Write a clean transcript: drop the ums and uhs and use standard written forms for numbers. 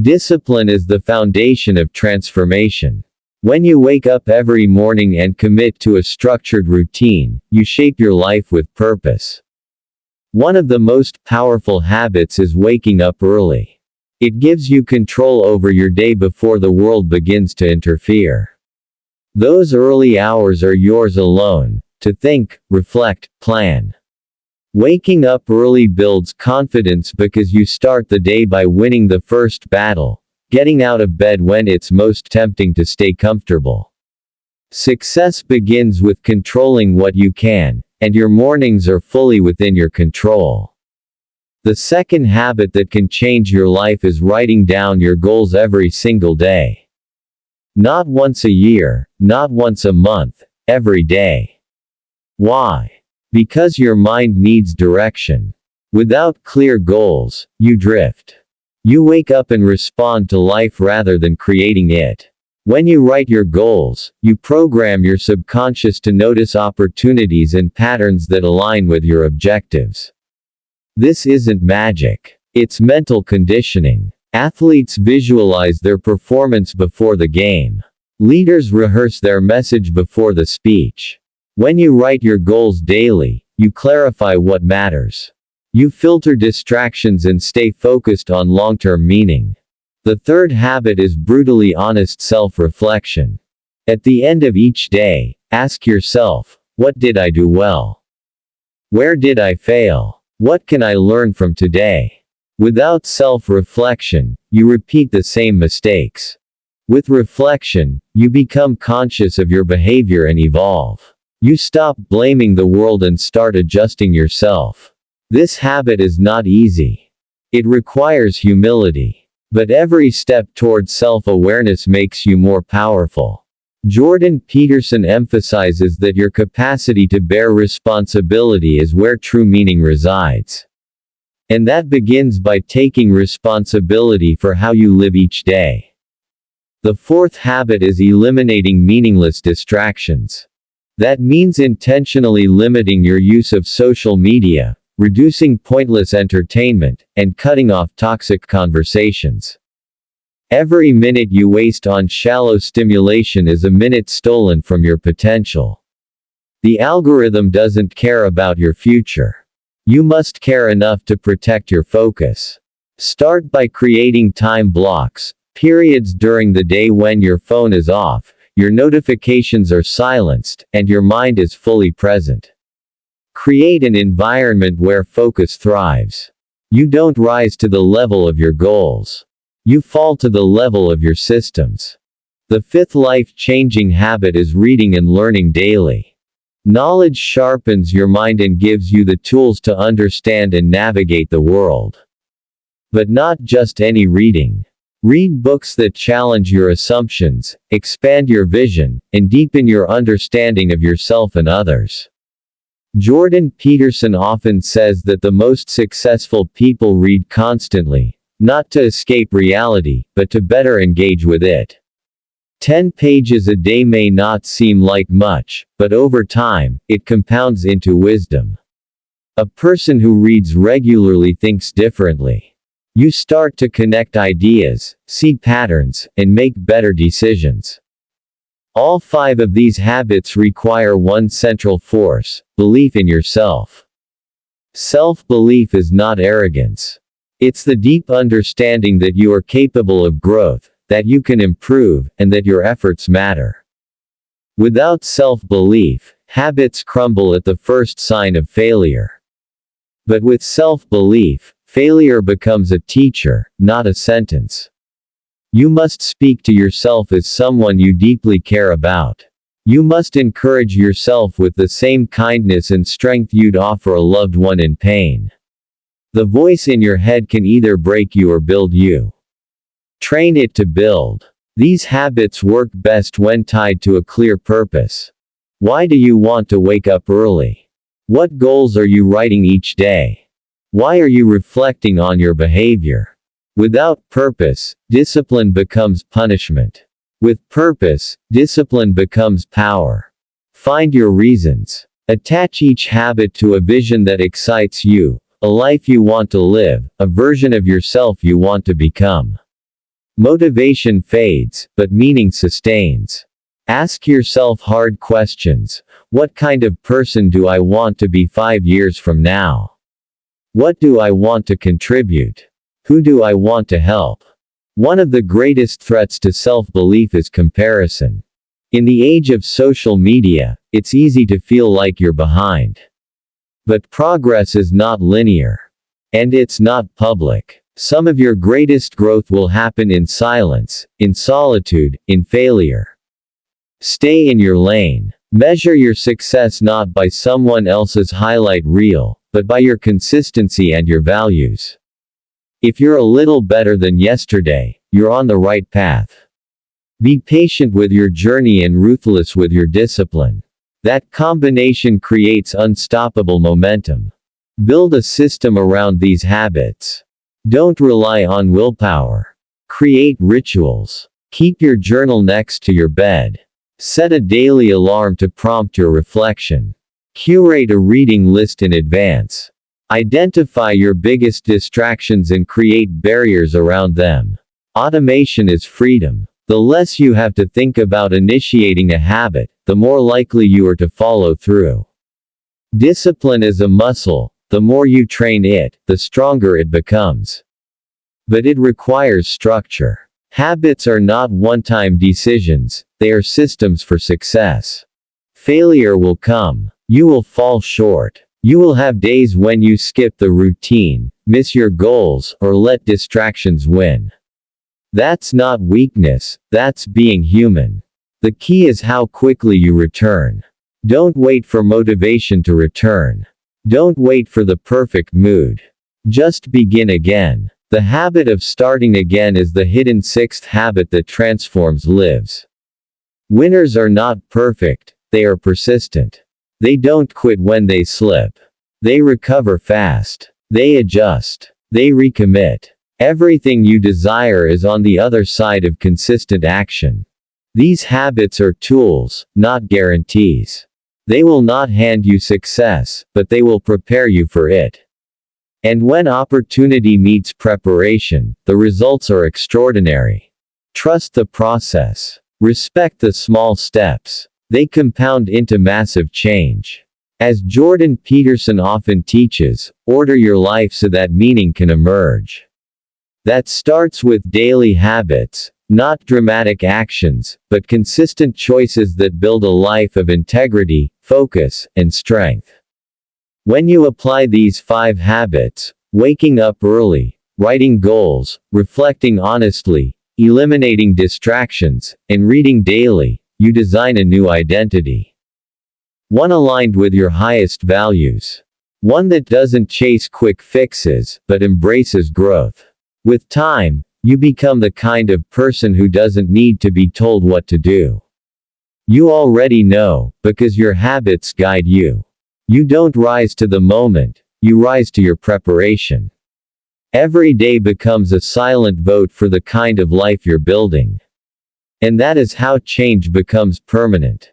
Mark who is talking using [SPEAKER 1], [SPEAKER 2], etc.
[SPEAKER 1] Discipline is the foundation of transformation. When you wake up every morning and commit to a structured routine, you shape your life with purpose. One of the most powerful habits is waking up early. It gives you control over your day before the world begins to interfere. Those early hours are yours alone, to think, reflect, plan. Waking up early builds confidence because you start the day by winning the first battle, getting out of bed when it's most tempting to stay comfortable. Success begins with controlling what you can, and your mornings are fully within your control. The second habit that can change your life is writing down your goals every single day. Not once a year, not once a month, every day. Why? Because your mind needs direction. Without clear goals, you drift. You wake up and respond to life rather than creating it. When you write your goals, you program your subconscious to notice opportunities and patterns that align with your objectives. This isn't magic. It's mental conditioning. Athletes visualize their performance before the game. Leaders rehearse their message before the speech. When you write your goals daily, you clarify what matters. You filter distractions and stay focused on long-term meaning. The third habit is brutally honest self-reflection. At the end of each day, ask yourself, what did I do well? Where did I fail? What can I learn from today? Without self-reflection, you repeat the same mistakes. With reflection, you become conscious of your behavior and evolve. You stop blaming the world and start adjusting yourself. This habit is not easy. It requires humility. But every step towards self-awareness makes you more powerful. Jordan Peterson emphasizes that your capacity to bear responsibility is where true meaning resides. And that begins by taking responsibility for how you live each day. The fourth habit is eliminating meaningless distractions. That means intentionally limiting your use of social media, reducing pointless entertainment, and cutting off toxic conversations. Every minute you waste on shallow stimulation is a minute stolen from your potential. The algorithm doesn't care about your future. You must care enough to protect your focus. Start by creating time blocks, periods during the day when your phone is off, your notifications are silenced, and your mind is fully present. Create an environment where focus thrives. You don't rise to the level of your goals. You fall to the level of your systems. The fifth life-changing habit is reading and learning daily. Knowledge sharpens your mind and gives you the tools to understand and navigate the world. But not just any reading. Read books that challenge your assumptions, expand your vision, and deepen your understanding of yourself and others. Jordan Peterson often says that the most successful people read constantly, not to escape reality, but to better engage with it. 10 pages a day may not seem like much, but over time, it compounds into wisdom. A person who reads regularly thinks differently. You start to connect ideas, see patterns, and make better decisions. All 5 of these habits require one central force: belief in yourself. Self-belief is not arrogance. It's the deep understanding that you are capable of growth, that you can improve, and that your efforts matter. Without self-belief, habits crumble at the first sign of failure. But with self-belief, failure becomes a teacher, not a sentence. You must speak to yourself as someone you deeply care about. You must encourage yourself with the same kindness and strength you'd offer a loved one in pain. The voice in your head can either break you or build you. Train it to build. These habits work best when tied to a clear purpose. Why do you want to wake up early? What goals are you writing each day? Why are you reflecting on your behavior? Without purpose, discipline becomes punishment. With purpose, discipline becomes power. Find your reasons. Attach each habit to a vision that excites you, a life you want to live, a version of yourself you want to become. Motivation fades, but meaning sustains. Ask yourself hard questions. What kind of person do I want to be 5 years from now? What do I want to contribute? Who do I want to help? One of the greatest threats to self-belief is comparison. In the age of social media, it's easy to feel like you're behind. But progress is not linear. And it's not public. Some of your greatest growth will happen in silence, in solitude, in failure. Stay in your lane. Measure your success not by someone else's highlight reel, but by your consistency and your values. If you're a little better than yesterday, you're on the right path. Be patient with your journey and ruthless with your discipline. That combination creates unstoppable momentum. Build a system around these habits. Don't rely on willpower. Create rituals. Keep your journal next to your bed. Set a daily alarm to prompt your reflection. Curate a reading list in advance. Identify your biggest distractions and create barriers around them. Automation is freedom. The less you have to think about initiating a habit, the more likely you are to follow through. Discipline is a muscle. The more you train it, the stronger it becomes. But it requires structure. Habits are not one-time decisions, they are systems for success. Failure will come. You will fall short. You will have days when you skip the routine, miss your goals, or let distractions win. That's not weakness, that's being human. The key is how quickly you return. Don't wait for motivation to return. Don't wait for the perfect mood. Just begin again. The habit of starting again is the hidden sixth habit that transforms lives. Winners are not perfect, they are persistent. They don't quit when they slip. They recover fast. They adjust. They recommit. Everything you desire is on the other side of consistent action. These habits are tools, not guarantees. They will not hand you success, but they will prepare you for it. And when opportunity meets preparation, the results are extraordinary. Trust the process. Respect the small steps. They compound into massive change. As Jordan Peterson often teaches, order your life so that meaning can emerge. That starts with daily habits, not dramatic actions, but consistent choices that build a life of integrity, focus, and strength. When you apply these 5 habits, waking up early, writing goals, reflecting honestly, eliminating distractions, and reading daily, you design a new identity. One aligned with your highest values. One that doesn't chase quick fixes, but embraces growth. With time, you become the kind of person who doesn't need to be told what to do. You already know, because your habits guide you. You don't rise to the moment, you rise to your preparation. Every day becomes a silent vote for the kind of life you're building. And that is how change becomes permanent.